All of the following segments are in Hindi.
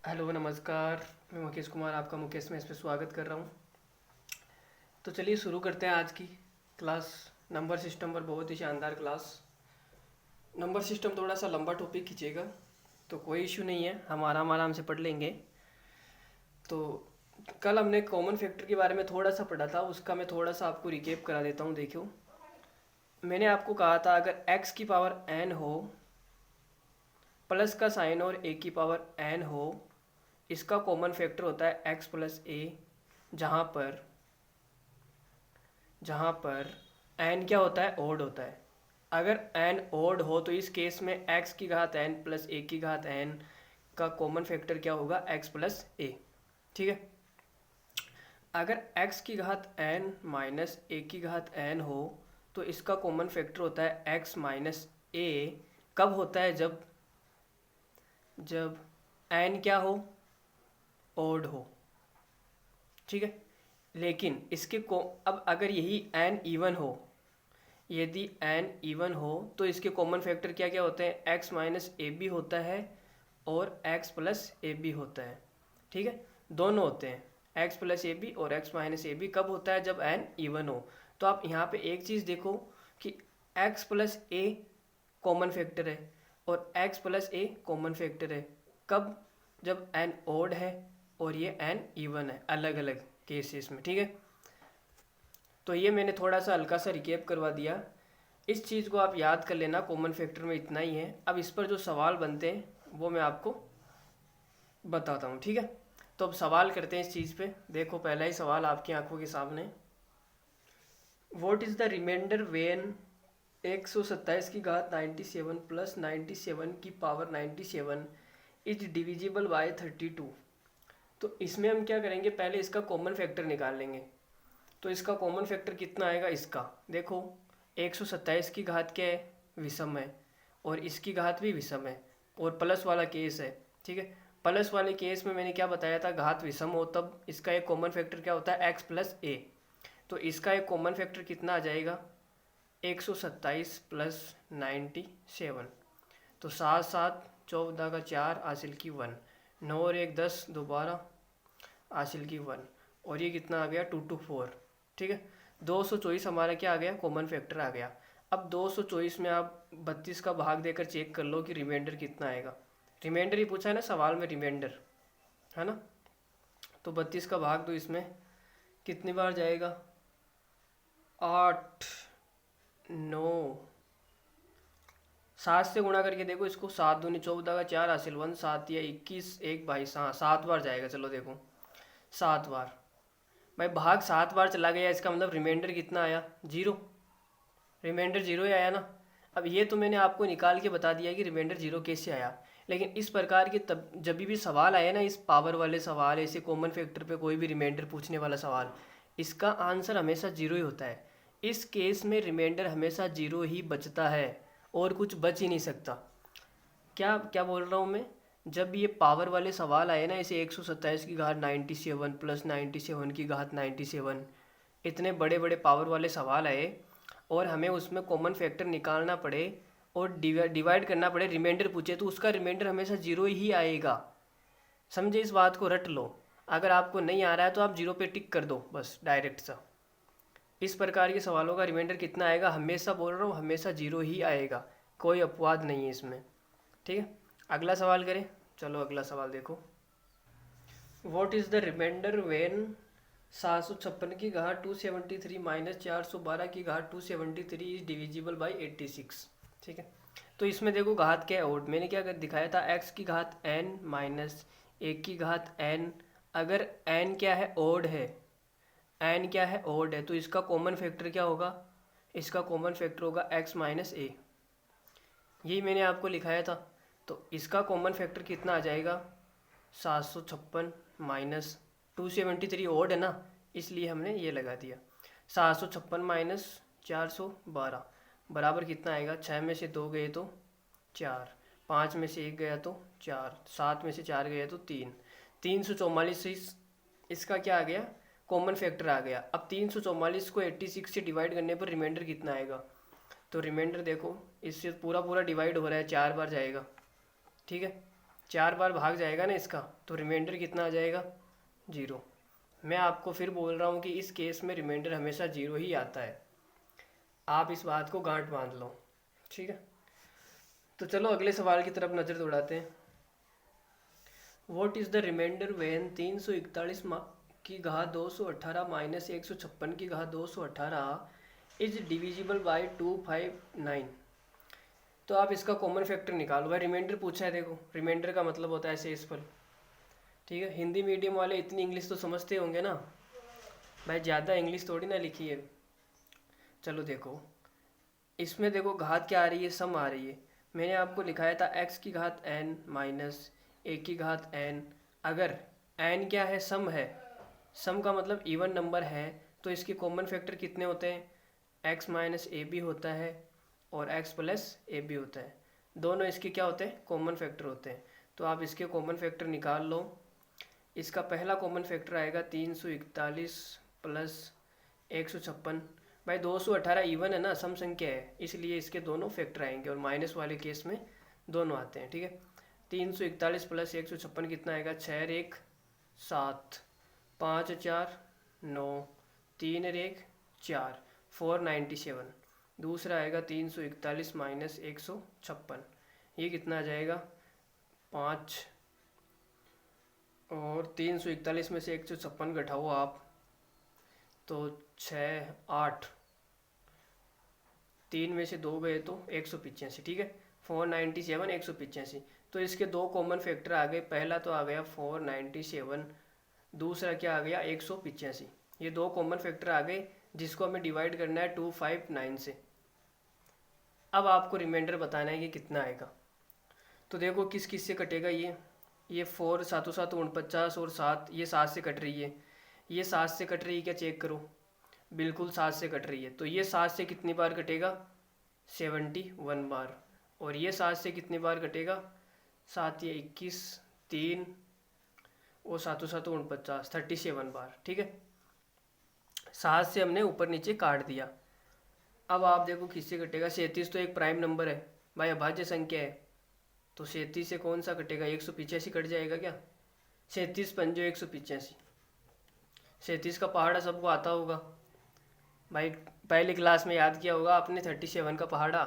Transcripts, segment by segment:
हेलो नमस्कार। मैं मुकेश कुमार, आपका मुकेश में इस पे स्वागत कर रहा हूँ। तो चलिए शुरू करते हैं आज की क्लास। नंबर सिस्टम पर बहुत ही शानदार क्लास। नंबर सिस्टम थोड़ा सा लंबा टॉपिक खींचेगा तो कोई इशू नहीं है, हम आराम से पढ़ लेंगे। तो कल हमने कॉमन फैक्टर के बारे में थोड़ा सा पढ़ा था, उसका मैं थोड़ा सा आपको रिकेप करा देता हूँ। देखियो, मैंने आपको कहा था अगर x की पावर n हो, प्लस का साइन और a की पावर n हो, इसका कॉमन फैक्टर होता है x प्लस a। जहाँ पर जहाँ पर n क्या होता है, ओड होता है। अगर n ओड हो तो इस केस में x की घात n प्लस a की घात n का कॉमन फैक्टर क्या होगा, x प्लस a। ठीक है। अगर x की घात n माइनस a की घात n हो तो इसका कॉमन फैक्टर होता है x माइनस a। कब होता है, जब जब n क्या हो, ओड हो। ठीक है। लेकिन इसके को अब अगर यही n इवन हो, यदि n इवन हो तो इसके कॉमन फैक्टर क्या क्या होते हैं, x माइनस ए बी होता है और x प्लस ए बी होता है। ठीक है, दोनों होते हैं x प्लस ए बी और x माइनस ए बी। कब होता है, जब n इवन हो। तो आप यहाँ पे एक चीज़ देखो कि x प्लस ए कॉमन फैक्टर है और x प्लस ए कॉमन फैक्टर है। कब, जब n ओड है और ये n इवन है, अलग अलग केसेस में। ठीक है। तो ये मैंने थोड़ा सा हल्का सा रिकेप करवा दिया। इस चीज़ को आप याद कर लेना, कॉमन फैक्टर में इतना ही है। अब इस पर जो सवाल बनते हैं वो मैं आपको बताता हूँ। ठीक है। तो अब सवाल करते हैं इस चीज़ पे। देखो, पहला ही सवाल आपकी आंखों के सामने। What is the remainder when 127 की घात 97 प्लस 97 की पावर 97 इज डिविजिबल बाय 32। तो इसमें हम क्या करेंगे, पहले इसका कॉमन फैक्टर निकाल लेंगे। तो इसका कॉमन फैक्टर कितना आएगा, इसका देखो 127 की घात क्या है, विषम है, और इसकी घात भी विषम है, और प्लस वाला केस है। ठीक है। प्लस वाले केस में मैंने क्या बताया था, घात विषम हो तब इसका एक कॉमन फैक्टर क्या होता है, x प्लस ए। तो इसका एक कॉमन फैक्टर कितना आ जाएगा, 127 प्लस 97। तो 7 7 14 का 4 हासिल की 1, 9 और 1 10 दोबारा हासिल की 1, और ये कितना आ गया 224। ठीक है। 224 हमारा क्या आ गया, कॉमन फैक्टर आ गया। अब 224 में आप 32 का भाग देकर चेक कर लो कि रिमाइंडर कितना आएगा। रिमाइंडर ही पूछा है ना सवाल में, रिमाइंडर है ना। तो 32 का भाग दो, इसमें कितनी बार जाएगा, 8 9, 7 से गुणा करके देखो इसको, 7 दूनी 14 का 4 हासिल 1, 7 या 21 1 22, हाँ 7 बार जाएगा। चलो देखो 7 बार, भाई भाग 7 बार चला गया, इसका मतलब रिमाइंडर कितना आया, जीरो। रिमाइंडर जीरो ही आया ना। अब ये तो मैंने आपको निकाल के बता दिया कि रिमाइंडर जीरो कैसे आया। लेकिन इस प्रकार के तब जब भी सवाल आए ना, इस पावर वाले सवाल, ऐसे कॉमन फैक्टर पे कोई भी रिमाइंडर पूछने वाला सवाल, इसका आंसर हमेशा जीरो ही होता है। इस केस में रिमाइंडर हमेशा जीरो ही बचता है और कुछ बच ही नहीं सकता। क्या क्या बोल रहा हूँ मैं, जब ये पावर वाले सवाल आए ना, इसे 127 की घात 97 प्लस 97 की घात 97, इतने बड़े बड़े पावर वाले सवाल आए और हमें उसमें कॉमन फैक्टर निकालना पड़े और डिवाइड करना पड़े, रिमाइंडर पूछे, तो उसका रिमाइंडर हमेशा जीरो ही आएगा। समझे, इस बात को रट लो। अगर आपको नहीं आ रहा है तो आप जीरो पे टिक कर दो बस, डायरेक्ट सा। इस प्रकार के सवालों का रिमाइंडर कितना आएगा, हमेशा बोल रहा हूँ, हमेशा जीरो ही आएगा, कोई अपवाद नहीं है इसमें। ठीक है। अगला सवाल करें। चलो अगला सवाल देखो। What is the remainder when 756 की घात 273 माइनस 412 की घात 273 इज डिविजिबल बाई 86। ठीक है। तो इसमें देखो घात क्या है, ओड। मैंने क्या दिखाया था, x की घात n माइनस एक की घात n। अगर n क्या है, ओड है, n क्या है, ओड है, तो इसका कॉमन फैक्टर क्या होगा, इसका कॉमन फैक्टर होगा x माइनस ए। यही मैंने आपको लिखाया था। तो इसका कॉमन फैक्टर कितना आ जाएगा, 756 माइनस 273 ओड है ना, इसलिए हमने ये लगा दिया। 756 माइनस 412 बराबर कितना आएगा, 6 में से 2 गए तो 4, 5 में से 1 गया तो 4, 7 में से 4 गया तो 3, 344 से इसका क्या आ गया, कॉमन फैक्टर आ गया। अब 344 को 86 से डिवाइड करने पर रिमाइंडर कितना आएगा, तो रिमाइंडर देखो, इससे पूरा पूरा डिवाइड हो रहा है, 4 बार जाएगा। ठीक है, 4 बार भाग जाएगा ना इसका, तो रिमाइंडर कितना आ जाएगा 0। मैं आपको फिर बोल रहा हूँ कि इस केस में रिमाइंडर हमेशा 0 ही आता है, आप इस बात को गांठ बांध लो, ठीक है। तो चलो अगले सवाल की तरफ नज़र दौड़ाते हैं। What is the remainder when 341 की घात 218 माइनस 156 की घात 218 इज डिविजिबल बाई 259। तो आप इसका कॉमन फैक्टर निकालो। भाई रिमाइंडर पूछा है, देखो रिमाइंडर का मतलब होता है शेषफल, ठीक है। हिंदी मीडियम वाले इतनी इंग्लिश तो समझते होंगे ना भाई, ज़्यादा इंग्लिश थोड़ी ना लिखी है। चलो देखो, इसमें देखो घात क्या आ रही है, सम आ रही है। मैंने आपको लिखाया था x की घात n माइनस a की घात n। अगर n क्या है, सम है, सम का मतलब इवन नंबर है, तो इसके कॉमन फैक्टर कितने होते हैं, x माइनस ए बी होता है और x प्लस ए बी होता है। दोनों इसके क्या होते हैं, कॉमन फैक्टर होते हैं। तो आप इसके कॉमन फैक्टर निकाल लो। इसका पहला कॉमन फैक्टर आएगा 341 प्लस 156। भाई 218 इवन है ना, सम संख्या है, इसलिए इसके दोनों फैक्टर आएंगे और माइनस वाले केस में दोनों आते हैं, ठीक है। 341 प्लस 156 कितना आएगा, 6 1 7, 5 4 9, 3 1 4, 497। दूसरा आएगा 341 माइनस 156, ये कितना आ जाएगा 5, और 341 में से 156 घटाओ आप, तो 6 8, 3 में से 2 गए तो 185, ठीक है। 497 185। तो इसके दो कॉमन फैक्टर आ गए, पहला तो आ गया 497, दूसरा क्या आ गया 185। ये दो कॉमन फैक्टर आ गए जिसको हमें डिवाइड करना है 259 से। अब आपको रिमाइंडर बताना है कि कितना आएगा। तो देखो किस किस से कटेगा, ये 4 7 7 49 और 7, ये 7 से कट रही है, ये 7 से कट रही है, क्या चेक करो, बिल्कुल 7 से कट रही है। तो ये 7 से कितनी बार कटेगा, 71 बार। और ये 7 से कितनी बार कटेगा, 7 या 21, 3 और 7 7 49, 37 बार, ठीक है। 7 से हमने ऊपर नीचे काट दिया। अब आप देखो किससे कटेगा, 37 तो एक प्राइम नंबर है भाई, अभाज्य संख्या है, तो 37 से कौन सा कटेगा, 185 कट जाएगा क्या, 37 पंजो 185। 37 का पहाड़ा सबको आता होगा भाई, पहली क्लास में याद किया होगा आपने 37 का पहाड़ा।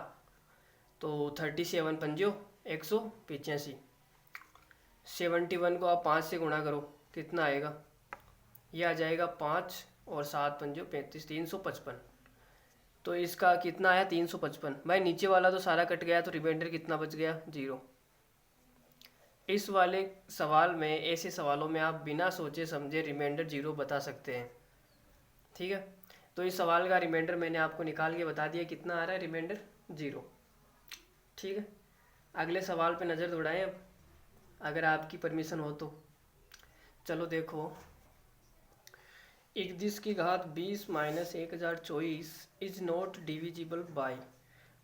तो 37 पंजो 185, 71 को आप 5 से गुणा करो, कितना आएगा, ये आ जाएगा 5 और 7 पंजो 35, 355। तो इसका कितना आया 355। भाई नीचे वाला तो सारा कट गया, तो रिमाइंडर कितना बच गया 0। इस वाले सवाल में, ऐसे सवालों में आप बिना सोचे समझे रिमाइंडर 0 बता सकते हैं, ठीक है। तो इस सवाल का रिमाइंडर मैंने आपको निकाल के बता दिया, कितना आ रहा है रिमाइंडर 0, ठीक है। अगले सवाल पे नज़र दौड़ाएं अब, अगर आपकी परमिशन हो तो। चलो देखो, 21 की घात 20 minus 1024 is not divisible by,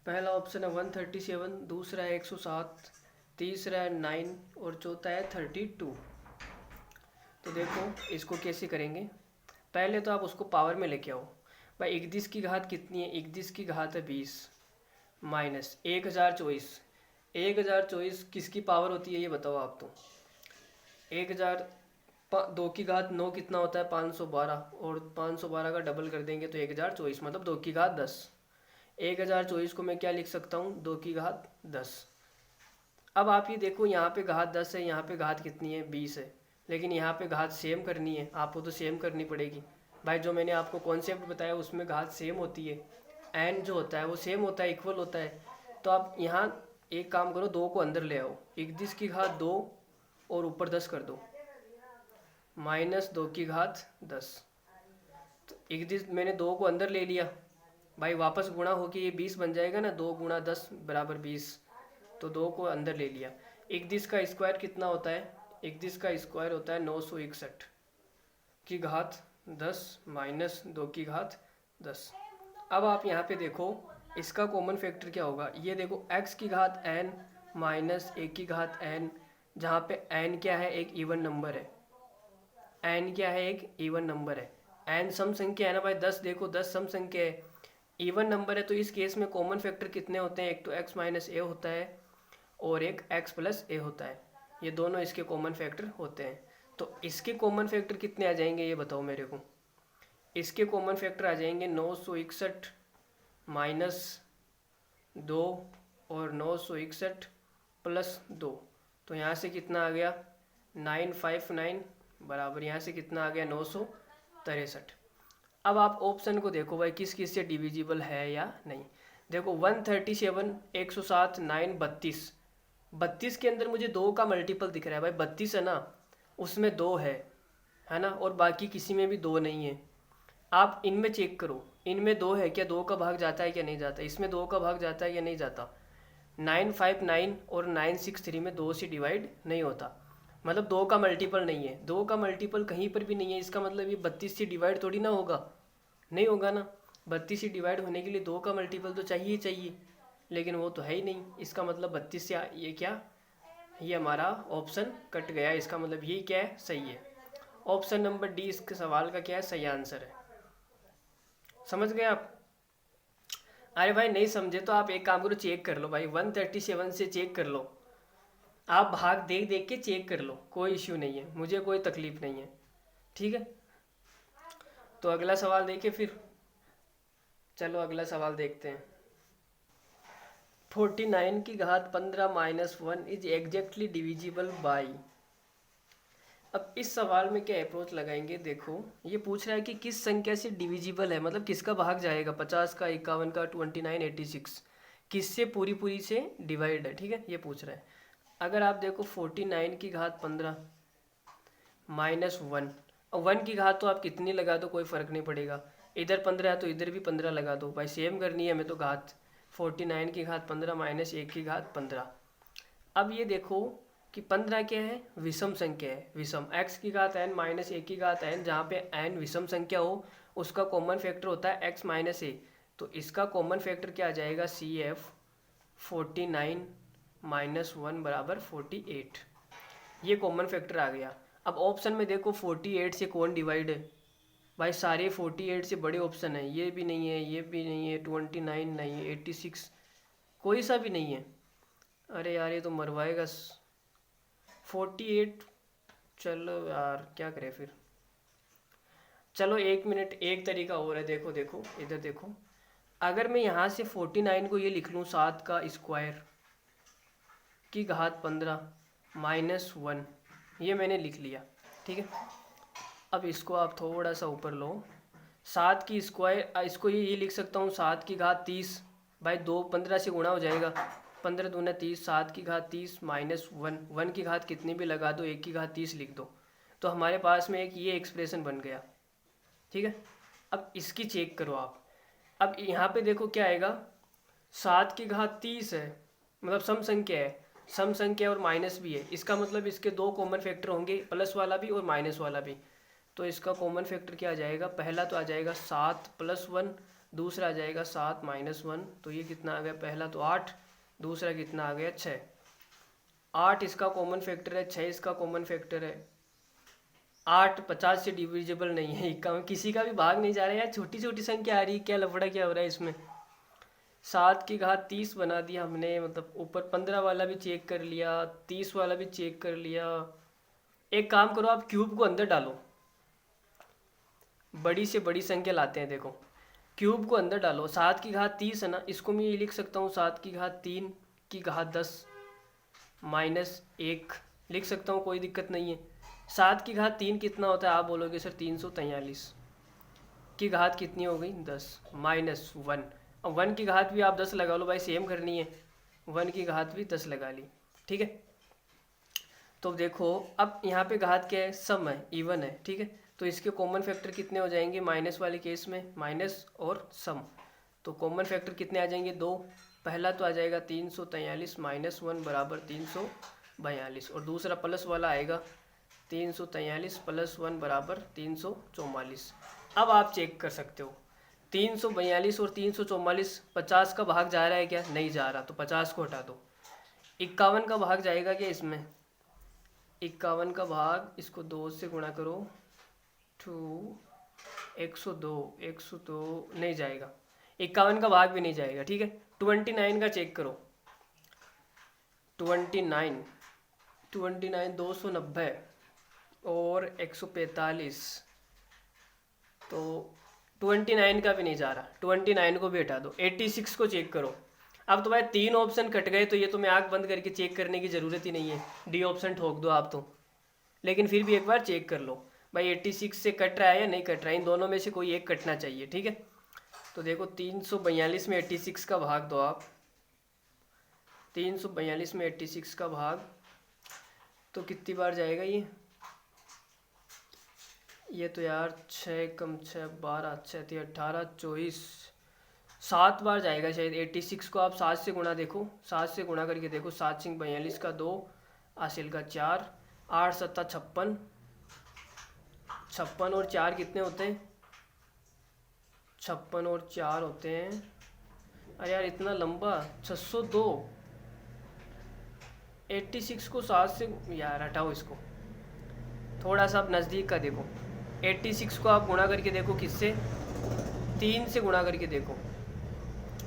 पहला ऑप्शन है 137, दूसरा है 107, तीसरा है 9 और चौथा है 32। तो देखो इसको कैसे करेंगे, पहले तो आप उसको पावर में लेके आओ। भाई 21 की घात कितनी है, 21 की घात है 20 माइनस 1024। 1024 किसकी पावर होती है ये बताओ आप तो। 2 की घात 9 कितना होता है 512, और 512 का डबल कर देंगे तो 1024, मतलब 2 की घात 10। 1024 को मैं क्या लिख सकता हूँ, 2 की घात 10। अब आप ये देखो, यहाँ पे घात 10 है, यहाँ पे घात कितनी है 20 है, लेकिन यहाँ पे घात सेम करनी है, आपको तो सेम करनी पड़ेगी। भाई जो मैंने आपको कॉन्सेप्ट बताया उसमें घात सेम होती है, एन जो होता है वो सेम होता है, इक्वल होता है। तो आप यहाँ एक काम करो, 2 को अंदर ले आओ, 21 की घात 2 और ऊपर 10 कर दो, माइनस 2 की घात 10। तो 21 मैंने 2 को अंदर ले लिया, भाई वापस गुणा होके ये 20 बन जाएगा ना, 2 गुणा 10 बराबर 20, तो 2 को अंदर ले लिया। 21 का स्क्वायर कितना होता है, 21 का स्क्वायर होता है 961 की घात 10 माइनस 2 की घात 10। अब आप यहाँ पे देखो इसका कॉमन फैक्टर क्या होगा, ये देखो x की घात n माइनस 1 की घात n, जहाँ पे n क्या है, एक इवन नंबर है, n क्या है, एक इवन नंबर है, n सम संख्या है ना भाई, 10 देखो 10 सम संख्या है, इवन नंबर है। तो इस केस में कॉमन फैक्टर कितने होते हैं, एक तो x माइनस ए होता है और एक x प्लस ए होता है। ये दोनों इसके कॉमन फैक्टर होते हैं। तो इसके कॉमन फैक्टर कितने आ जाएंगे ये बताओ मेरे को। इसके कॉमन फैक्टर आ जाएंगे 961 माइनस 2 और 961 प्लस 2। तो यहाँ से कितना आ गया 959 बराबर यहाँ से कितना आ गया 963। अब आप ऑप्शन को देखो भाई किस किस से डिविजिबल है या नहीं। देखो 137, 107, 9, 32। 32 के अंदर मुझे 2 का मल्टीपल दिख रहा है भाई, 32 है ना, उसमें 2 है ना, और बाकी किसी में भी 2 नहीं है। आप इनमें चेक करो, इनमें 2 है क्या, 2 का भाग जाता है क्या नहीं जाता, इसमें 2 का भाग जाता है या नहीं जाता। 959 और 963 में 2 से डिवाइड नहीं होता, मतलब 2 का मल्टीपल नहीं है, 2 का मल्टीपल कहीं पर भी नहीं है। इसका मतलब ये 32 से डिवाइड थोड़ी ना होगा, नहीं होगा ना। 32 से डिवाइड होने के लिए 2 का मल्टीपल तो चाहिए ही चाहिए, लेकिन वो तो है ही नहीं। इसका मतलब 32 से ये क्या, ये हमारा ऑप्शन कट गया। इसका मतलब ये क्या है, सही है। ऑप्शन नंबर डी इसके सवाल का क्या है, सही आंसर है। समझ गए आप। अरे भाई नहीं समझे तो आप एक काम करो, चेक कर लो भाई, 137 से चेक कर लो। आप भाग देख देख के चेक कर लो, कोई इश्यू नहीं है, मुझे कोई तकलीफ नहीं है, ठीक है। तो अगला सवाल देखिए फिर। चलो अगला सवाल देखते हैं। 49 की घात 15 minus 1 is exactly divisible by. अब इस सवाल में क्या अप्रोच लगाएंगे, देखो ये पूछ रहा है कि किस संख्या से डिविजिबल है, मतलब किसका भाग जाएगा, 50 का, 51 का, 29, 86, किससे पूरी पूरी से डिवाइड है, ठीक है, ये पूछ रहा है। अगर आप देखो 49 की घात 15 माइनस 1, और 1 की घात तो आप कितनी लगा दो कोई फ़र्क नहीं पड़ेगा, इधर 15 है तो इधर भी 15 लगा दो भाई, सेम करनी है हमें तो घात। 49 की घात 15 माइनस 1 की घात 15। अब ये देखो कि 15 क्या है, विषम संख्या है, विषम, x की घात n माइनस 1 की घात n, जहाँ पे n विषम संख्या हो उसका कॉमन फैक्टर होता है x माइनस ए। तो इसका कॉमन फैक्टर क्या आ जाएगा, CF 49 माइनस 1 बराबर 48। ये कॉमन फैक्टर आ गया। अब ऑप्शन में देखो 48 से कौन डिवाइड है भाई, सारे 48 से बड़े ऑप्शन है, ये भी नहीं है, ये भी नहीं है, 29 नहीं है, 86 कोई सा भी नहीं है। अरे यार ये तो मरवाएगा। 48, चलो यार क्या करें फिर। चलो 1 मिनट, एक तरीका और है, देखो देखो इधर देखो। अगर मैं यहाँ से 49 को ये लिख लूँ 7 का स्क्वायर की घात 15 माइनस 1, ये मैंने लिख लिया, ठीक है। अब इसको आप थोड़ा सा ऊपर लो, 7 की स्क्वायर, इसको ये लिख सकता हूँ 7 की घात 30 भाई, 2 15 से गुणा हो जाएगा, 15 दूना 30, 7 की घात 30 माइनस 1, 1 की घात कितनी भी लगा दो, 1 की घात 30 लिख दो, तो हमारे पास में एक ये एक्सप्रेशन बन गया, ठीक है। अब इसकी चेक करो आप। अब यहाँ पे देखो क्या आएगा, 7 की घात 30 है, मतलब सम संख्या है, सम संख्या और माइनस भी है, इसका मतलब इसके 2 कॉमन फैक्टर होंगे, प्लस वाला भी और माइनस वाला भी। तो इसका कॉमन फैक्टर क्या आ जाएगा, पहला तो आ जाएगा 7 प्लस 1, दूसरा आ जाएगा 7 माइनस 1, तो ये कितना आ गया, पहला तो 8, दूसरा कितना आ गया 6। 8 इसका कॉमन फैक्टर है, 6 इसका कॉमन फैक्टर है। 8 50 से डिविजिबल नहीं है, किसी का भी भाग नहीं जा रहा है यार, छोटी छोटी संख्या आ रही है, क्या लफड़ा क्या हो रहा है इसमें। 7 की घात 30 बना दिया हमने, मतलब ऊपर 15 वाला भी चेक कर लिया, 30 वाला भी चेक कर लिया। एक काम करो आप क्यूब को अंदर डालो, बड़ी से बड़ी संख्या लाते हैं, देखो क्यूब को अंदर डालो। 7 की घात 30 है ना, इसको मैं ये लिख सकता हूँ 7 की घात 3 की घात 10 माइनस 1 लिख सकता हूँ, कोई दिक्कत नहीं है। 7 की घात 3 कितना होता है, आप बोलोगे सर 343 की घात कितनी हो गई 10 माइनस 1। अब 1 की घात भी आप 10 लगा लो भाई, सेम करनी है, 1 की घात भी 10 लगा ली, ठीक है। तो देखो अब यहाँ पे घात क्या है, सम है, इवन है, ठीक है। तो इसके कॉमन फैक्टर कितने हो जाएंगे, माइनस वाले केस में माइनस और सम, तो कॉमन फैक्टर कितने आ जाएंगे, 2। पहला तो आ जाएगा 343 माइनस 1 बराबर 342, और दूसरा प्लस वाला आएगा 343 प्लस 1 बराबर 344। अब आप चेक कर सकते हो, 342 और 344, 50 का भाग जा रहा है क्या, नहीं जा रहा, तो 50 को हटा दो। 51 का भाग जाएगा क्या इसमें, 51 का भाग, इसको 2 से गुणा करो, 2 102 नहीं जाएगा, 51 का भाग भी नहीं जाएगा, ठीक है। 29 का चेक करो, 29 29 290 और 145, तो 29 का भी नहीं जा रहा, 29 को भी हटा दो, 86 को चेक करो। अब तो भाई 3 ऑप्शन कट गए, तो ये तो मैं आँख बंद करके चेक करने की ज़रूरत ही नहीं है, डी ऑप्शन ठोक दो आप तो। लेकिन फिर भी एक बार चेक कर लो भाई 86 से कट रहा है या नहीं कट रहा है, इन दोनों में से कोई एक कटना चाहिए, ठीक है। तो देखो 342 में 86 का भाग दो आप, 342 में 86 का भाग तो कितनी बार जाएगा ये तो यार 6 कम 6 12 6 3 18 24 7 बार जाएगा शायद। 86 को आप 7 से गुणा देखो, 7 से गुणा करके देखो, 7 सिंह 42 का 2, हासिल का 4, 8 सत्ता 56, 56 और 4 कितने होते हैं, 56 और 4 होते हैं, अरे यार इतना लंबा 602। 86 को 7 से, यार हटाओ इसको, थोड़ा सा आप नज़दीक का देखो। 86 को आप गुणा करके देखो किससे, 3 से गुणा करके देखो,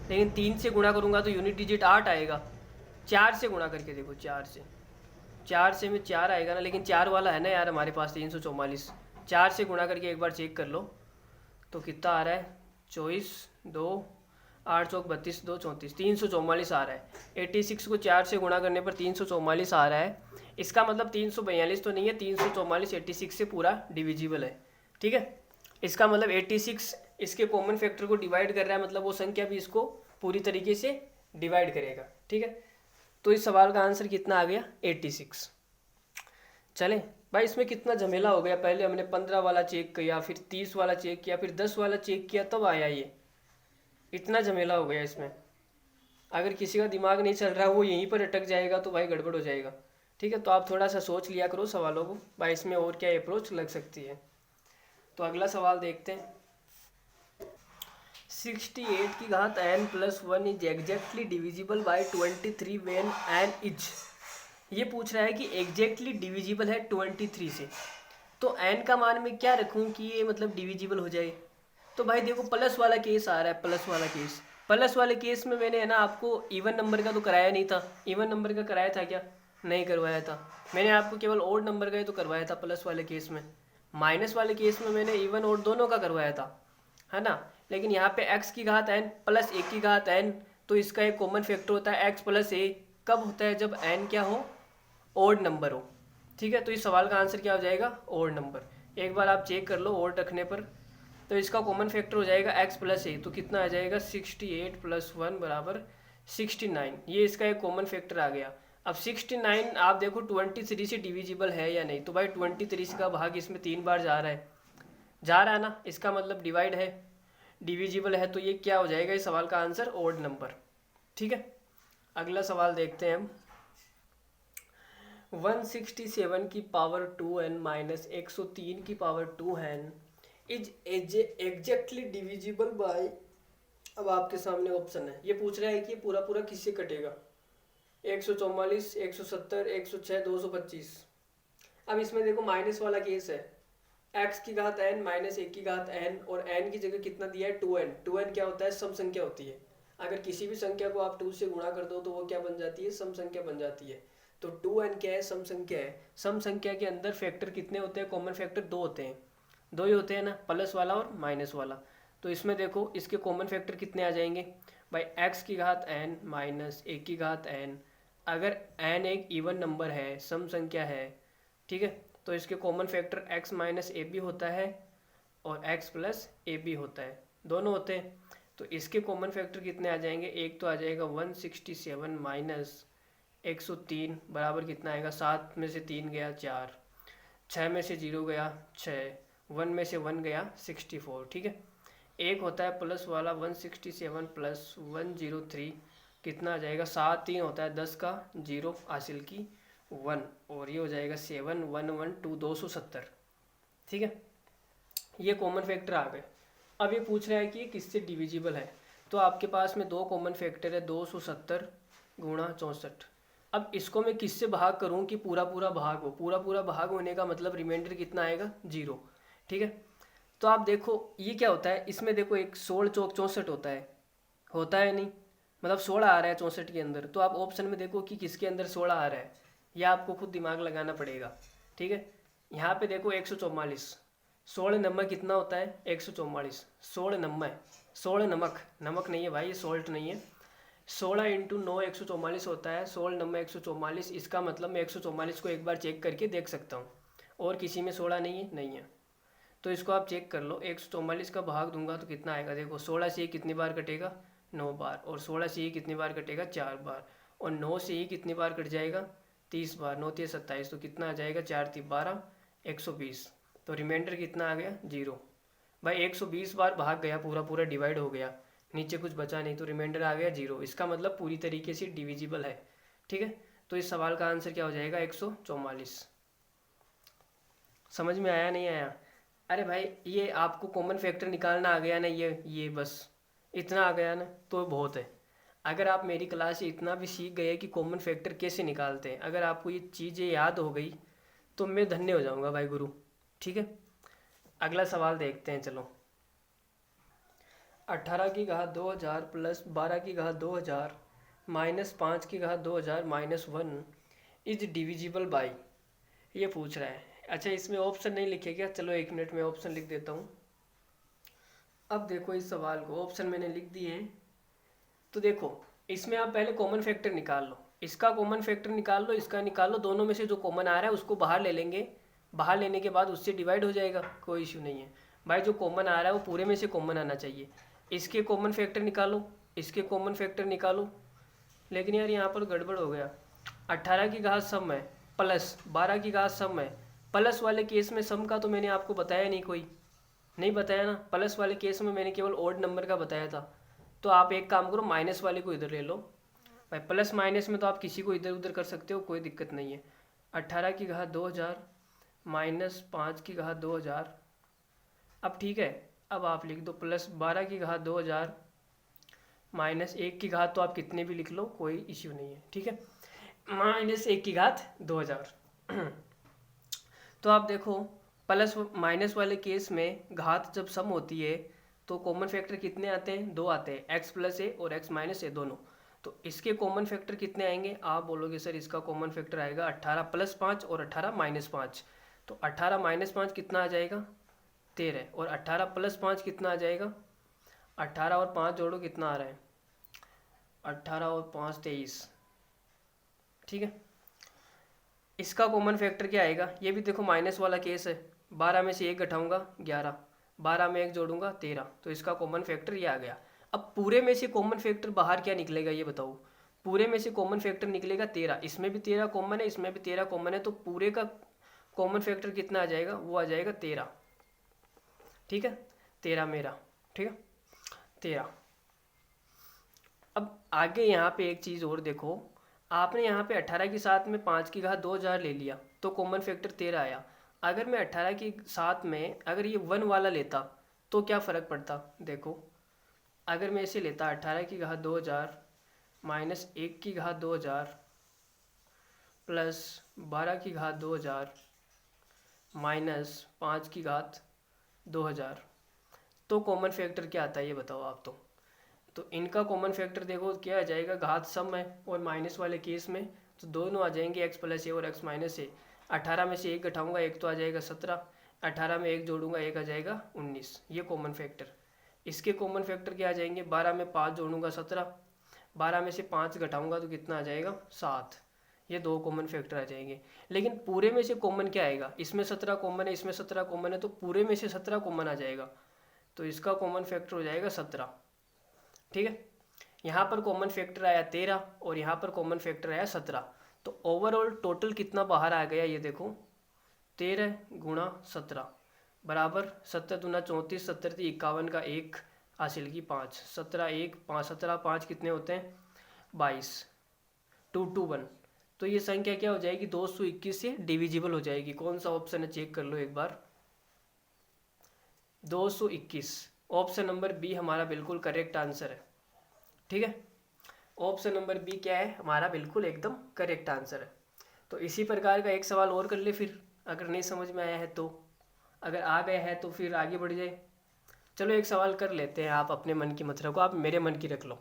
लेकिन 3 से गुणा करूँगा तो यूनिट डिजिट 8 आएगा। 4 से गुणा करके देखो, 4 से में 4 आएगा ना, लेकिन 4 वाला है ना यार हमारे पास 344। 4 से गुणा करके एक बार चेक कर लो तो कितना आ रहा है, 24 2 8 चौक 32 2 34, 344 आ रहा है। 86 को 4 से गुणा करने पर 344 आ रहा है, इसका मतलब 342 तो नहीं है, 344 86 से पूरा डिविजिबल है, ठीक है। इसका मतलब 86 इसके कॉमन फैक्टर को डिवाइड कर रहा है, मतलब वो संख्या भी इसको पूरी तरीके से डिवाइड करेगा, ठीक है। तो इस सवाल का आंसर कितना आ गया, 86। चलें भाई, इसमें कितना झमेला हो गया, पहले हमने 15 वाला चेक किया, फिर 30 वाला चेक किया, फिर 10 वाला चेक किया, तब आया ये, इतना झमेला हो गया इसमें। अगर किसी का दिमाग नहीं चल रहा, वो यहीं पर अटक जाएगा तो भाई गड़बड़ हो जाएगा, ठीक है। तो आप थोड़ा सा सोच लिया करो सवालों को भाई, इसमें और क्या अप्रोच लग सकती है। तो अगला सवाल देखते हैं। 68 की घात n plus 1 is exactly divisible by 23 when n is, ये पूछ रहा है कि एग्जैक्टली डिविजिबल है 23 से, तो n का मान मैं क्या रखूं कि ये मतलब डिविजिबल हो जाए। तो भाई देखो प्लस वाला केस आ रहा है, प्लस वाले केस में मैंने है ना आपको इवन नंबर का तो कराया नहीं था, इवन नंबर का कराया था क्या, नहीं करवाया था। मैंने आपको केवल ओड नंबर का ही तो करवाया था प्लस वाले केस में। माइनस वाले केस में मैंने इवन ओड दोनों का करवाया था, है ना। लेकिन यहाँ पे x की घात n प्लस a की घात n, तो इसका एक कॉमन फैक्टर होता है x प्लस a, कब होता है, जब n क्या हो, ओड नंबर हो, ठीक है। तो इस सवाल का आंसर क्या हो जाएगा, ओड नंबर। एक बार आप चेक कर लो ओड रखने पर, तो इसका कॉमन फैक्टर हो जाएगा x प्लस a, तो कितना आ जाएगा 68 प्लस 1 बराबर 69, ये इसका एक कॉमन फैक्टर आ गया। अब 69 आप देखो 23 से डिविजिबल है या नहीं, तो भाई 23 का भाग इसमें 3 बार जा रहा है ना, इसका मतलब डिवाइड है, डिविजिबल है, तो ये क्या हो जाएगा इस सवाल का आंसर, ओड नंबर, ठीक है। अगला सवाल देखते हैं हम। 167 की पावर 2n माइनस 103 की power 2n is exactly divisible by, अब आपके सामने ऑप्शन है, ये पूछ रहा है कि पूरा पूरा किससे कटेगा, 144 170 106 225। अब इसमें देखो माइनस वाला केस है, x की घात n माइनस 1 की घात n, और n की जगह कितना दिया है 2n। 2n क्या होता है, सम संख्या होती है, अगर किसी भी संख्या को आप 2 से गुणा कर दो तो वो क्या बन जाती है, सम संख्या बन जाती है। तो 2n क्या है, सम संख्या है। सम संख्या के अंदर फैक्टर कितने होते हैं, कॉमन फैक्टर 2 होते हैं, 2 ही होते हैं ना, प्लस वाला और माइनस वाला। तो इसमें देखो इसके कॉमन फैक्टर कितने आ जाएंगे भाई, x की घात n माइनस 1 की घात n, अगर n एक इवन नंबर है, सम संख्या है, ठीक है, तो इसके common factor x minus a b होता है और x प्लस ए बी होता है, दोनों होते हैं। तो इसके कॉमन फैक्टर कितने आ जाएंगे, एक तो आ जाएगा 167 माइनस 103 बराबर कितना आएगा, 7 में से 3 गया 4, 6 में से 0 गया 6, 1 में से 1 गया 64, ठीक है। एक होता है प्लस वाला 167 प्लस 103, कितना आ जाएगा, 7 3 होता है 10 का 0 हासिल की 1, और ये हो जाएगा 7 1 1 2 270, ठीक है। ये कॉमन फैक्टर आ गए। अब ये पूछ रहा है कि ये किससे डिविजिबल है, तो आपके पास में 2 कॉमन फैक्टर है, 270 गुणा 64। अब इसको मैं किससे भाग करूं कि पूरा पूरा भाग हो, पूरा पूरा भाग होने का मतलब रिमाइंडर कितना आएगा, 0, ठीक है। तो आप देखो ये क्या होता है, इसमें देखो एक 16 चौक 64 होता है नहीं, मतलब 16 आ रहा है 64 के अंदर, तो आप ऑप्शन में देखो कि किसके अंदर 16 आ रहा है, यह आपको खुद दिमाग लगाना पड़ेगा, ठीक है। यहाँ पे देखो 144, 16 नंबर कितना होता है 144, 16 नंबर, 16 नमक, नमक नहीं है भाई, ये सॉल्ट नहीं है। 16 इंटू 9 144 होता है, 16 नंबर 144। इसका मतलब मैं 144 को एक बार चेक करके देख सकता हूँ, और किसी में 16 नहीं है, नहीं है। तो इसको आप चेक कर लो, 144 का भाग दूंगा तो कितना आएगा, देखो 16 से ये कितनी बार कटेगा 9 बार, और 16 से ये कितनी बार कटेगा 4 बार, और 9 से ये कितनी बार कट जाएगा 30 बार, 9 3 27, तो कितना आ जाएगा 4 3 12, 120। तो रिमाइंडर कितना आ गया 0। भाई 120 बार भाग गया, पूरा पूरा डिवाइड हो गया, नीचे कुछ बचा नहीं, तो रिमाइंडर आ गया 0। इसका मतलब पूरी तरीके से डिविजिबल है, ठीक है। तो इस सवाल का आंसर क्या हो जाएगा 144। समझ में आया नहीं आया? अरे भाई ये आपको कॉमन फैक्टर निकालना आ गया ना, ये बस इतना आ गया ना तो बहुत है। अगर आप मेरी क्लास से इतना भी सीख गए कि कॉमन फैक्टर कैसे निकालते हैं, अगर आपको ये चीज़ें याद हो गई तो मैं धन्य हो जाऊंगा भाई गुरु, ठीक है। अगला सवाल देखते हैं, चलो। 18 की घात 2000 प्लस 12 की घात 2000 माइनस 5 की घात 2000 माइनस 1 इज डिविजिबल बाई, ये पूछ रहा है। अच्छा इसमें ऑप्शन नहीं लिखे क्या, चलो 1 मिनट में ऑप्शन लिख देता हूँ। अब देखो इस सवाल को ऑप्शन मैंने लिख दिए हैं। तो देखो इसमें आप पहले कॉमन फैक्टर निकाल लो, इसका कॉमन फैक्टर निकाल लो, इसका निकाल लो, दोनों में से जो कॉमन आ रहा है उसको बाहर ले लेंगे, बाहर लेने के बाद उससे डिवाइड हो जाएगा, कोई इश्यू नहीं है। भाई जो कॉमन आ रहा है वो पूरे में से कॉमन आना चाहिए। इसके कॉमन फैक्टर निकालो, इसके कॉमन फैक्टर निकालो, लेकिन यार यहाँ पर गड़बड़ हो गया। 18 की घात सम है प्लस 12 की घात सम है, प्लस वाले केस में सम का तो मैंने आपको बताया नहीं, कोई नहीं बताया ना। प्लस वाले केस में मैंने केवल ओड नंबर का बताया था। तो आप एक काम करो, माइनस वाले को इधर ले लो। भाई प्लस माइनस में तो आप किसी को इधर उधर कर सकते हो, कोई दिक्कत नहीं है। 18 की घात 2000 माइनस 5 की घात 2000, अब ठीक है, अब आप लिख दो प्लस 12 की घात 2000 माइनस 1 की घात, तो आप कितने भी लिख लो, कोई इश्यू नहीं है, ठीक है। माइनस 1 की घात 2000। तो आप देखो प्लस माइनस वाले केस में घात जब सम होती है तो कॉमन फैक्टर कितने आते हैं, 2 आते हैं, x प्लस ए और x माइनस ए दोनों। तो इसके कॉमन फैक्टर कितने आएंगे, आप बोलोगे सर इसका कॉमन फैक्टर आएगा 18 प्लस 5 और 18 माइनस 5। तो 18 माइनस 5 कितना आ जाएगा 13, और 18 प्लस 5 कितना आ जाएगा, 18 और 5 जोड़ो कितना आ रहा है, 18 और 5 23, ठीक है। इसका कॉमन फैक्टर क्या आएगा, ये भी देखो माइनस वाला केस है, 12 में से 1 घटाऊंगा 11, 12 में 1 जोड़ूंगा 13, तो इसका कॉमन फैक्टर ये आ गया। अब पूरे में से कॉमन फैक्टर बाहर क्या निकलेगा ये बताओ, पूरे में से कॉमन फैक्टर निकलेगा 13, इसमें भी 13 कॉमन है, इसमें भी 13 कॉमन है, तो पूरे का कॉमन फैक्टर कितना आ जाएगा, वो आ जाएगा 13, ठीक है। 13 मेरा, ठीक है 13। अब आगे यहाँ पे एक चीज़ और देखो, आपने यहाँ पे 18 के साथ में 5 की घात 2000 ले लिया तो कॉमन फैक्टर 13 आया। अगर मैं 18 के साथ में अगर ये 1 वाला लेता तो क्या फ़र्क पड़ता, देखो अगर मैं इसे लेता 18 की घात 2000 माइनस 1 की घात 2000 प्लस 12 की घात 2000 माइनस 5 की घात 2000, तो कॉमन फैक्टर क्या आता है ये बताओ आप। तो इनका कॉमन फैक्टर देखो क्या आ जाएगा, घात सम है और माइनस वाले केस में तो दोनों आ जाएंगे x प्लस ए और x माइनस ए। 18 में से 1 घटाऊंगा 1 तो आ जाएगा 17, 18 में 1 जोड़ूंगा 1 आ जाएगा 19, ये कॉमन फैक्टर। इसके कॉमन फैक्टर क्या आ जाएंगे, 12 में 5 जोड़ूंगा 17, 12 में से 5 घटाऊंगा तो कितना आ जाएगा 7, ये 2 कॉमन फैक्टर आ जाएंगे। लेकिन पूरे में से कॉमन क्या आएगा, इसमें 17 कॉमन है, इसमें 17 कॉमन है, तो पूरे में से 17 कॉमन आ जाएगा, तो इसका कॉमन फैक्टर हो जाएगा 17, ठीक है। यहाँ पर कॉमन फैक्टर आया 13 और यहाँ पर कॉमन फैक्टर आया 17, तो ओवरऑल टोटल कितना बाहर आ गया ये देखो, 13 गुणा 17 बराबर 17 दूना 34, 70 थी 51 का 1 हासिल की 5, 17 1 5, 17 5 कितने होते हैं 22, 221। तो ये संख्या क्या हो जाएगी 221 से डिविजिबल हो जाएगी। कौन सा ऑप्शन है चेक कर लो एक बार, 221, ऑप्शन नंबर बी हमारा बिल्कुल करेक्ट आंसर है, ठीक है। ऑप्शन नंबर बी क्या है हमारा, बिल्कुल एकदम करेक्ट आंसर है। तो इसी प्रकार का एक सवाल और कर ले फिर, अगर नहीं समझ में आया है तो, अगर आ गया है तो फिर आगे बढ़ जाए। चलो एक सवाल कर लेते हैं, आप अपने मन की मत रखो, आप मेरे मन की रख लो।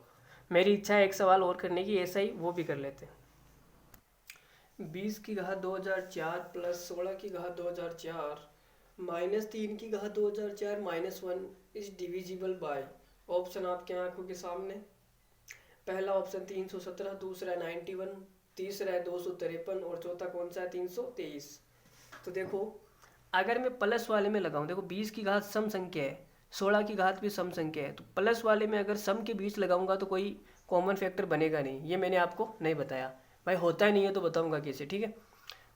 मेरी इच्छा है एक सवाल और करने की, ऐसा ही वो भी कर लेते हैं। 20 की घात 2004 प्लस 16 की घात 2004 माइनस 3 की घात 2004 -1 इज डिविजिबल बाय। ऑप्शन आपके आंखों के सामने। पहला ऑप्शन 317, दूसरा 91, तीसरा है 253 और चौथा कौन सा है 323। तो देखो अगर मैं प्लस वाले में लगाऊं, देखो 20 की घात सम संख्या है, 16 की घात भी सम संख्या है, तो प्लस वाले में अगर सम के बीच लगाऊंगा तो कोई कॉमन फैक्टर बनेगा नहीं, ये मैंने आपको नहीं बताया भाई, होता नहीं है तो बताऊंगा कैसे, ठीक है।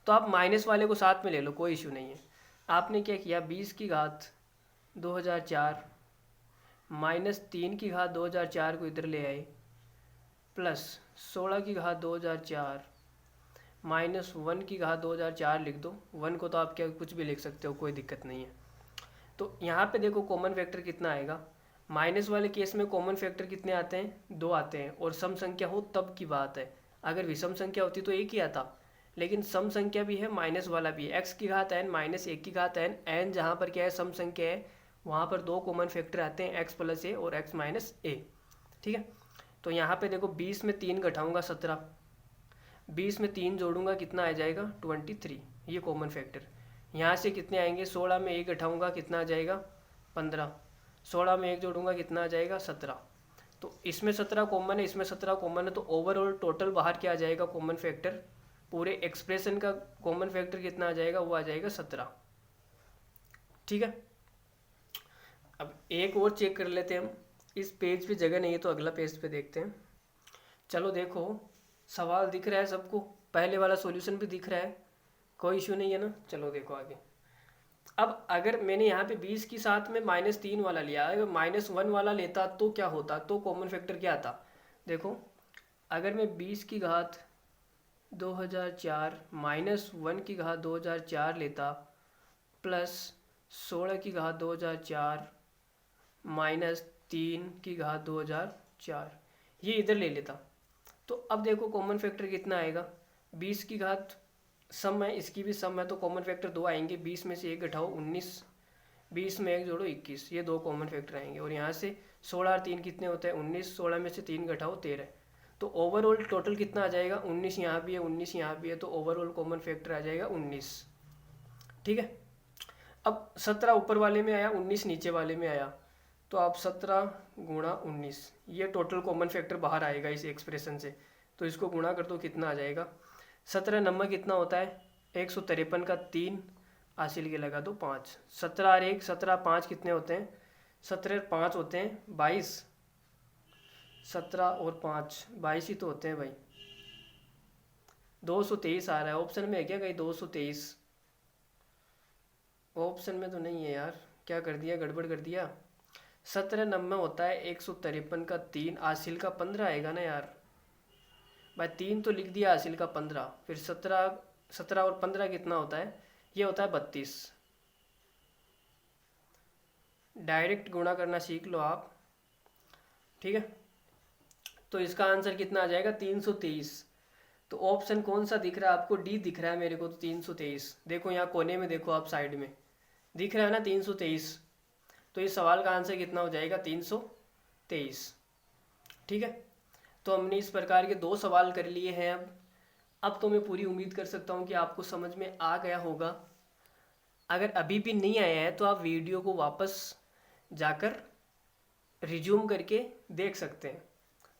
तो आप माइनस वाले को साथ में ले लो, कोई इशू नहीं है। आपने क्या किया, 20 की घात 2004 माइनस 3 की घात 2004 को इधर ले आए, प्लस 16 की घात 2004 -1 की घात 2004 लिख दो। 1 को तो आप क्या कुछ भी लिख सकते हो, कोई दिक्कत नहीं है। तो यहाँ पे देखो कॉमन फैक्टर कितना आएगा, माइनस वाले केस में कॉमन फैक्टर कितने आते हैं, 2 आते हैं, और सम संख्या हो तब की बात है। अगर विषम संख्या होती तो एक ही आता, लेकिन सम संख्या भी है माइनस वाला भी है, x की घात n माइनस 1 की घात n, n जहाँ पर क्या है सम संख्या है वहाँ पर 2 कॉमन फैक्टर आते हैं, x प्लस ए और x माइनस ए, ठीक है। तो यहाँ पे देखो 20 में 3 घटाऊंगा 17, 20 में 3 जोड़ूंगा कितना आ जाएगा 23, ये कॉमन फैक्टर। यहाँ से कितने आएंगे, 16 में 1 घटाऊंगा कितना आ जाएगा 15, 16 में 1 जोड़ूंगा कितना आ जाएगा 17। तो इसमें 17 कॉमन है, इसमें 17 कॉमन है, तो ओवरऑल टोटल बाहर क्या आ जाएगा कॉमन फैक्टर, पूरे एक्सप्रेशन का कॉमन फैक्टर कितना आ जाएगा, वो आ जाएगा 17, ठीक है। अब एक और चेक कर लेते हैं हम, इस पेज पे जगह नहीं है तो अगला पेज पे देखते हैं। चलो देखो सवाल दिख रहा है सबको, पहले वाला सॉल्यूशन भी दिख रहा है, कोई इशू नहीं है ना। चलो देखो आगे। अब अगर मैंने यहाँ पे 20 की साथ में -3 वाला लिया, अगर -1 वाला लेता तो क्या होता, तो कॉमन फैक्टर क्या आता। देखो अगर मैं 20 की घात 2004 -1 की घात 2004 लेता, प्लस 16 की घात 2004 -3 की घात 2004, ये इधर ले लेता, तो अब देखो कॉमन फैक्टर कितना आएगा, 20 की घात सम है, इसकी भी सम है, तो कॉमन फैक्टर 2 आएंगे, 20 में से 1 घटाओ 19, 20 में 1 जोड़ो 21, ये 2 कॉमन फैक्टर आएंगे। और यहाँ से 16 और 3 कितने होते हैं 19, 16 में से 3 घटाओ 13, तो ओवरऑल टोटल कितना आ जाएगा 19, यहाँ भी है 19 यहाँ भी है, तो ओवरऑल कॉमन फैक्टर आ जाएगा 19, ठीक है। अब 17 ऊपर वाले में आया, 19 नीचे वाले में आया, तो आप 17 गुणा 19, ये टोटल कॉमन फैक्टर बाहर आएगा इस एक्सप्रेशन से, तो इसको गुणा कर दो कितना आ जाएगा, 17 नंबर कितना होता है 153 का 3 हासिल के लगा दो 5, 17 और 1 17, 5 कितने होते हैं 17 5 होते हैं 22, 17 और 5 22 ही तो होते हैं भाई। 223 आ रहा है, ऑप्शन में है क्या कहीं 223, ऑप्शन में तो नहीं है यार, क्या कर दिया गड़बड़ कर दिया। 17 नंबर होता है 153 का 3 हासिल का 15 आएगा ना यार भाई, 3 तो लिख दिया हासिल का 15, फिर 17 और 15 कितना होता है, ये होता है 32। डायरेक्ट गुणा करना सीख लो आप, ठीक है। तो इसका आंसर कितना आ जाएगा 323। तो ऑप्शन कौन सा दिख रहा है आपको, डी दिख रहा है मेरे को, तो 323। देखो यहाँ कोने में देखो आप साइड में दिख रहा है ना 323, तो इस सवाल का आंसर कितना हो जाएगा 323, ठीक है। तो हमने इस प्रकार के 2 सवाल कर लिए हैं। अब तो मैं पूरी उम्मीद कर सकता हूँ कि आपको समझ में आ गया होगा। अगर अभी भी नहीं आया है तो आप वीडियो को वापस जाकर रिज्यूम करके देख सकते हैं।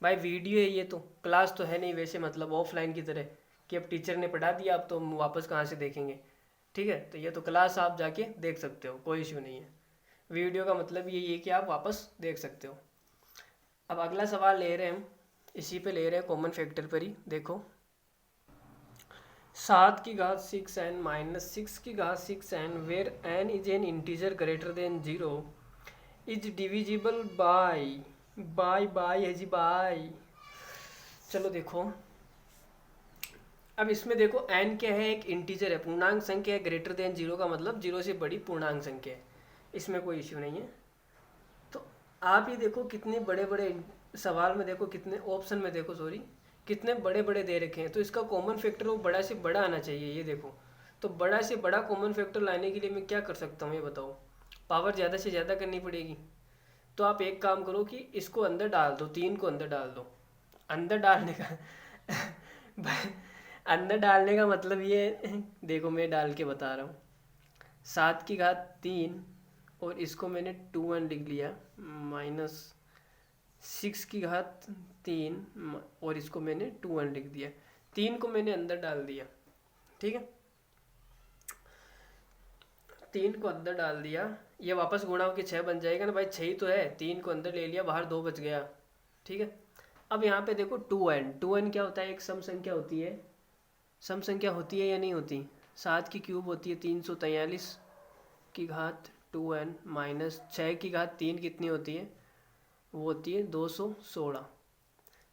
भाई वीडियो है ये, तो क्लास तो है नहीं वैसे, मतलब ऑफलाइन की तरह कि अब टीचर ने पढ़ा दिया अब तो हम वापस कहाँ से देखेंगे, ठीक है। तो ये तो क्लास आप जाके देख सकते हो, कोई इशू नहीं है। वीडियो का मतलब यही है कि आप वापस देख सकते हो। अब अगला सवाल ले रहे हैं हम, इसी पे ले रहे हैं कॉमन फैक्टर पर ही। देखो 7 की घात 6n माइनस 6 की घात 6n where n is an integer greater than 0 is divisible by है जी बाय। चलो देखो अब इसमें देखो n क्या है, एक इंटीजर है, पूर्णांक संख्या है, ग्रेटर देन 0 का मतलब 0 से बड़ी पूर्णांक संख्या है, इसमें कोई इश्यू नहीं है। तो आप ही देखो कितने बड़े बड़े सवाल में देखो, कितने ऑप्शन में देखो सॉरी, कितने बड़े बड़े दे रखे हैं, तो इसका कॉमन फैक्टर वो बड़ा से बड़ा आना चाहिए। ये देखो, तो बड़ा से बड़ा कॉमन फैक्टर लाने के लिए मैं क्या कर सकता हूँ ये बताओ, पावर ज़्यादा से ज़्यादा करनी पड़ेगी। तो आप एक काम करो कि इसको अंदर डाल दो, 3 को अंदर डाल दो, अंदर डालने का अंदर डालने का मतलब ये देखो मैं डाल के बता रहा हूँ। 7 की घात 3 और इसको मैंने 2n लिख लिया, माइनस 6 की घात 3 और इसको मैंने 2n लिख दिया। 3 को मैंने अंदर डाल दिया, ठीक है, 3 को अंदर डाल दिया। ये वापस गुणा होकर 6 बन जाएगा ना भाई, 6 ही तो है। 3 को अंदर ले लिया, बाहर 2 बच गया, ठीक है। अब यहाँ पे देखो 2n क्या होता है, एक सम संख्या होती है। सम संख्या होती है या नहीं होती? 7 की क्यूब होती है 343 की घात 2n माइनस 6 की घात 3 कितनी होती है, वो होती है 216।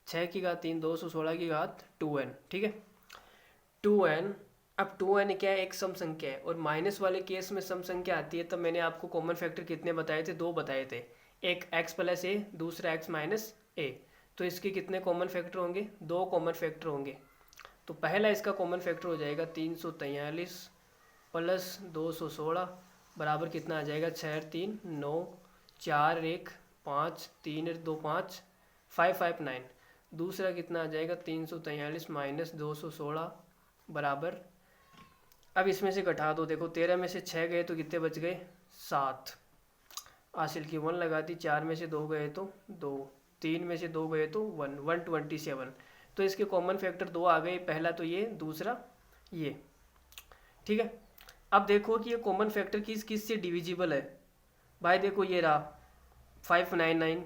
6 की घात 3 216 की घात 2n, ठीक है। 2n, अब 2n क्या है, एक सम संख्या है। और माइनस वाले केस में सम संख्या आती है तब मैंने आपको कॉमन फैक्टर कितने बताए थे, 2 बताए थे। एक x प्लस ए, दूसरा x माइनस ए। तो इसके कितने कॉमन फैक्टर होंगे, 2 कॉमन फैक्टर होंगे। तो पहला इसका कॉमन फैक्टर हो जाएगा 343 प्लस 216 बराबर कितना आ जाएगा, 6 3 9 4 1 5 3 2 5 5 5 9। दूसरा कितना आ जाएगा 343 माइनस 216 बराबर, अब इसमें से घटा दो, देखो 13 में से 6 गए तो कितने बच गए, 7। हासिल की 1 लगा दी, 4 में से 2 गए तो 2, 3 में से 2 गए तो 1, 127। तो इसके कॉमन फैक्टर 2 आ गए, पहला तो ये, दूसरा ये, ठीक है। अब देखो कि ये कॉमन फैक्टर किस किस से डिविजिबल है। भाई देखो ये रहा 599,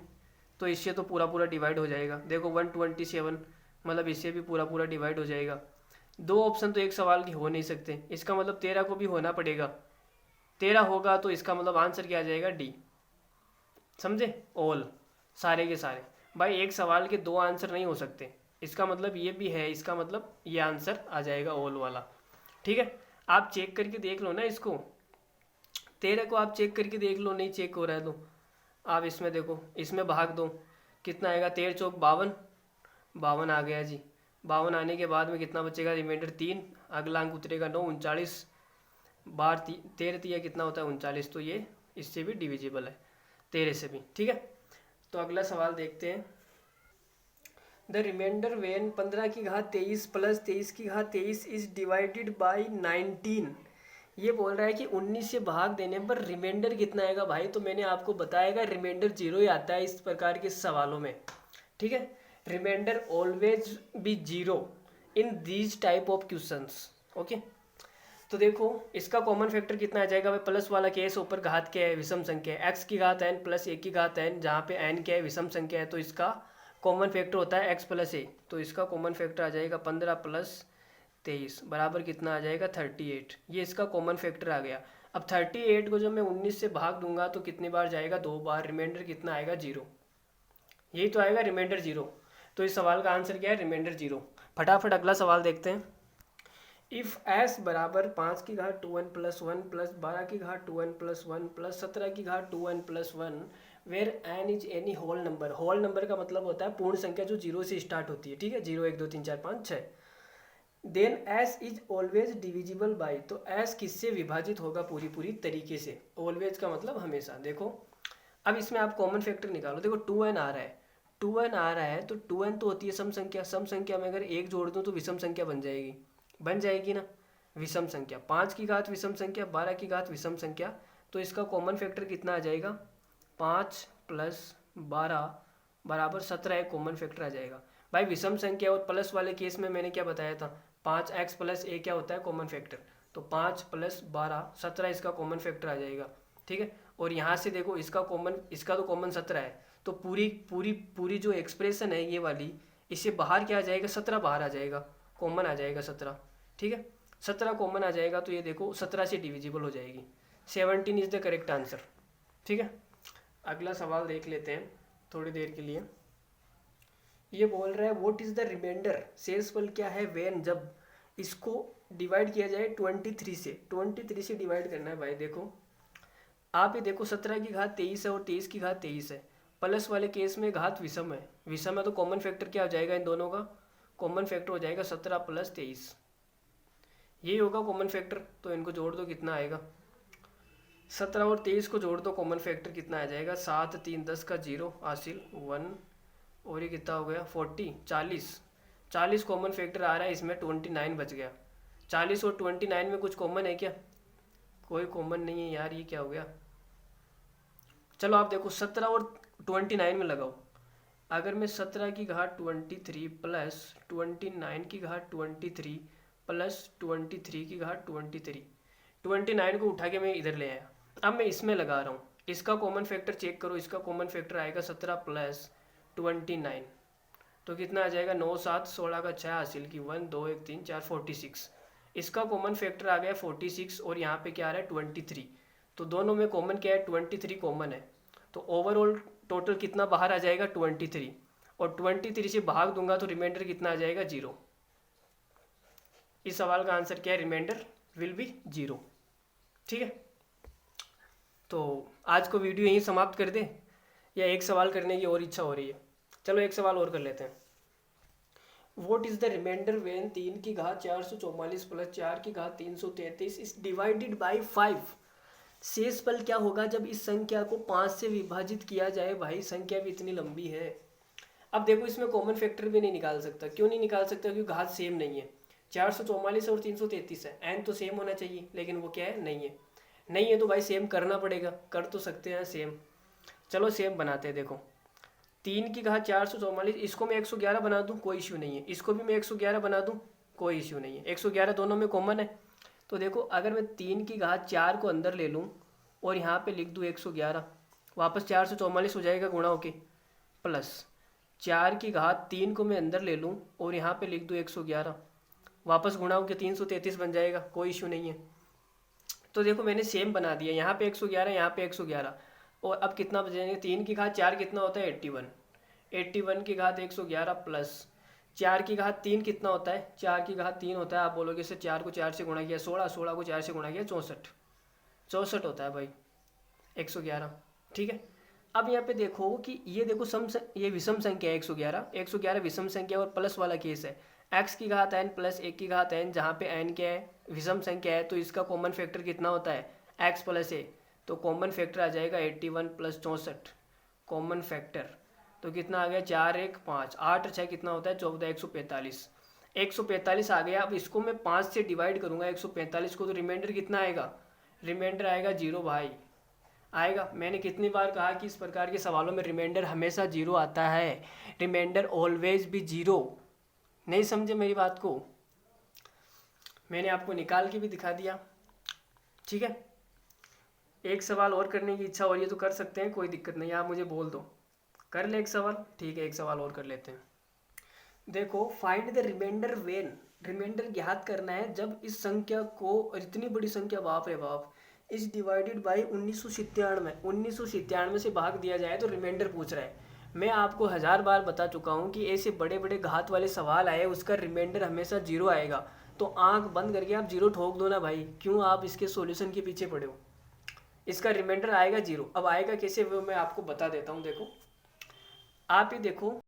तो इससे तो पूरा पूरा डिवाइड हो जाएगा। देखो 127 मतलब इससे भी पूरा पूरा डिवाइड हो जाएगा। 2 ऑप्शन तो एक सवाल की हो नहीं सकते, इसका मतलब 13 को भी होना पड़ेगा। 13 होगा तो इसका मतलब आंसर क्या आ जाएगा, डी। समझे, ऑल, सारे के सारे। भाई एक सवाल के 2 आंसर नहीं हो सकते, इसका मतलब ये भी है, इसका मतलब ये आंसर आ जाएगा ऑल वाला, ठीक है। आप चेक करके देख लो ना इसको, 13 को आप चेक करके देख लो, नहीं चेक हो रहा है तो आप इसमें देखो, इसमें भाग दो, कितना आएगा, 13 चौक 52, 52 आ गया जी। 52 आने के बाद में कितना बचेगा, रिमाइंडर 3, अगला अंक उतरेगा 9, 39 बार 13 तिया कितना होता है 39। तो ये इससे भी डिविजिबल है, 13 से भी, ठीक है। तो अगला सवाल देखते हैं। द रिमाइंडर वेन 15 की घात 23 प्लस 23 की घात 23 इज डिवाइडेड बाई 19। ये बोल रहा है कि 19 से भाग देने पर रिमाइंडर कितना आएगा। भाई तो मैंने आपको बताएगा रिमाइंडर 0 ही आता है इस प्रकार के सवालों में, ठीक है। रिमाइंडर ऑलवेज बी 0 इन these type of questions, okay. तो देखो इसका कॉमन फैक्टर कितना आ जाएगा भाई, प्लस वाला केस, ऊपर घात क्या है, विषम संख्या है, x की घात n प्लस a की घात n, जहाँ पे n क्या है, विषम संख्या है, तो इसका कॉमन फैक्टर होता है x प्लस a। तो इसका कॉमन फैक्टर आ जाएगा 15 प्लस 23 बराबर कितना आ जाएगा 38। ये इसका कॉमन फैक्टर आ गया। अब 38 को जब मैं 19 से भाग दूंगा तो कितनी बार जाएगा, 2 बार, रिमाइंडर कितना आएगा 0, यही तो आएगा रिमाइंडर 0। तो इस सवाल का आंसर क्या है, रिमाइंडर 0। फटाफट अगला सवाल देखते हैं। इफ़ s बराबर 5 की घात 2n प्लस 1 प्लस 12 की घात 2n प्लस 1 प्लस 17 की घात 2n plus 1 where n is any whole number. Whole number का मतलब होता है पूर्ण संख्या जो 0 से स्टार्ट होती है, ठीक है, 0 1 2 3 4 5 6। Then s is always divisible by, तो s किससे विभाजित होगा पूरी पूरी तरीके से। ऑलवेज का मतलब हमेशा। देखो अब इसमें आप कॉमन फैक्टर निकालो, देखो 2n आ रहा है, 2n आ रहा है तो 2n तो होती है सम संख्या, सम संख्या में अगर 1 जोड़ दूँ तो विषम संख्या बन जाएगी, बन जाएगी ना विषम संख्या। 5 की घात विषम संख्या, 12 की घात विषम संख्या, तो इसका कॉमन फैक्टर कितना आ जाएगा, 5 प्लस 12 बराबर 17 एक कॉमन फैक्टर आ जाएगा। भाई विषम संख्या और प्लस वाले केस में मैंने क्या बताया था, 5x प्लस a क्या होता है कॉमन फैक्टर, तो 5 प्लस 12 17 इसका कॉमन फैक्टर आ जाएगा, ठीक है। और यहाँ से देखो इसका कॉमन, इसका तो कॉमन 17 है, तो पूरी पूरी पूरी जो एक्सप्रेशन है ये वाली, इससे बाहर क्या आ जाएगा, 17 बाहर आ जाएगा, कॉमन आ जाएगा 17, ठीक है। 17 कॉमन आ जाएगा तो ये देखो 17 से डिविजिबल हो जाएगी, 17 इज द करेक्ट आंसर, ठीक है। अगला सवाल देख लेते हैं थोड़ी देर के लिए। ये बोल रहा है व्हाट इज द रिमाइंडर, शेषफल क्या है वेन, जब इसको डिवाइड किया जाए 23 से, 23 से डिवाइड करना है। भाई देखो आप ही देखो 17 की घात 23 है और 23 की घात 23 है, प्लस वाले केस में घात विषम है, विषम है तो कॉमन फैक्टर क्या हो जाएगा, इन दोनों का कॉमन फैक्टर हो जाएगा 17 प्लस 23, यही होगा कॉमन फैक्टर। तो इनको जोड़ दो कितना आएगा, 17 और 23 को जोड़ दो, कॉमन फैक्टर कितना आ जाएगा, 7 3 10 का 0 हासिल 1, और ये कितना हो गया 40 40, 40 कॉमन फैक्टर आ रहा है, इसमें 29 बच गया। 40 और 29 में कुछ कॉमन है क्या? कोई कॉमन नहीं है यार, ये क्या हो गया? चलो आप देखो 17 और 29 में लगाओ। अगर मैं 17 की घात 23 प्लस 29 की घात 23 प्लस 23 की घात 23, 29 को उठा के मैं इधर ले आया। अब मैं इसमें लगा रहा हूँ, इसका कॉमन फैक्टर चेक करो। इसका कॉमन फैक्टर आएगा 17 प्लस 29, तो कितना आ जाएगा? 9 7 16 का 6 हासिल की 1 2 1 3 4 46। इसका कॉमन फैक्टर आ गया 46 और यहाँ पे क्या आ रहा है 23। तो दोनों में कॉमन क्या है? 23 कॉमन है। तो ओवरऑल टोटल कितना बाहर आ जाएगा? 23। और 23 से भाग दूंगा तो रिमाइंडर कितना आ जाएगा? 0। इस सवाल का आंसर क्या है? Remainder will be 0। ठीक है, तो आज को वीडियो यहीं समाप्त कर दें या एक सवाल करने की और इच्छा हो रही है? चलो एक सवाल और कर लेते हैं। What is the remainder when 3 की घात 444 प्लस 4 की घात 333 इज डिवाइडेड बाई 5? शेष फल क्या होगा जब इस संख्या को 5 से विभाजित किया जाए? भाई संख्या भी इतनी लंबी है। अब देखो इसमें कॉमन फैक्टर भी नहीं निकाल सकता। क्यों नहीं निकाल सकता? क्योंकि घात सेम नहीं है। 444 और 333 है, एन तो सेम होना चाहिए, लेकिन वो क्या है? नहीं है। नहीं है तो भाई सेम करना पड़ेगा। कर तो सकते हैं सेम, चलो सेम बनाते हैं। देखो 3 की घात 444, इसको मैं 111 बना दूं, कोई इश्यू नहीं है। इसको भी मैं 111 बना दूं, कोई इश्यू नहीं है। 111 दोनों में कॉमन है। तो देखो अगर मैं 3 की घात 4 को अंदर ले लूं और यहाँ पे लिख दूं 111, वापस 444 हो जाएगा गुणा होके, प्लस 4 की घात 3 को मैं अंदर ले लूं और यहाँ पे लिख दूं 111, वापस गुणा होके 333 बन जाएगा, कोई इश्यू नहीं है। तो देखो मैंने सेम बना दिया, यहाँ पे 111, यहाँ पे 111। और अब कितना बचेंगे? 3 की घात 4 कितना होता है? 81। 81 की घात 111 प्लस 4 की घात 3 कितना होता है? 4 की घात 3 होता है, आप बोलोगे सर 4 को 4 से गुणा किया 16, 16 को 4 से गुणा किया 64, 64 होता है भाई 111। ठीक है, अब यहाँ पे देखो कि ये देखो ये विषम संख्या है 111, 111 विषम संख्या और प्लस वाला केस है। x की घात n प्लस 1 की घात n, जहाँ पे n क्या है? विषम संख्या है, तो इसका कॉमन फैक्टर कितना होता है? x plus a। तो कॉमन फैक्टर आ जाएगा 81 प्लस 64 कॉमन फैक्टर। तो कितना आ गया? 4 1 5 8 6 कितना होता है? 14, 145। 145 आ गया। अब इसको मैं 5 से डिवाइड करूंगा 145 को, तो रिमाइंडर कितना आएगा? रिमाइंडर आएगा 0 भाई, आएगा। मैंने कितनी बार कहा कि इस प्रकार के सवालों में रिमाइंडर हमेशा 0 आता है। रिमाइंडर ऑलवेज भी 0। नहीं समझे मेरी बात को? मैंने आपको निकाल के भी दिखा दिया। ठीक है, एक सवाल और करने की इच्छा हो रही है तो कर सकते हैं, कोई दिक्कत नहीं है, आप मुझे बोल दो। कर ले एक सवाल? ठीक है, एक सवाल और कर लेते हैं। देखो find the remainder when, remainder ज्ञात करना है जब इस संख्या को, और इतनी बड़ी संख्या, बाप रे बाप, इस डिवाइडेड बाई 1997 से भाग दिया जाए तो रिमाइंडर पूछ रहा है। मैं आपको 1000 बार बता चुका हूँ कि ऐसे बड़े बड़े घात वाले सवाल आए उसका रिमाइंडर हमेशा 0 आएगा। तो आंख बंद करके आप 0 ठोक दो ना भाई, क्यों आप इसके सॉल्यूशन के पीछे पड़े हो? इसका रिमाइंडर आएगा 0। अब आएगा कैसे वो मैं आपको बता देता हूँ। देखो आप ही देखो,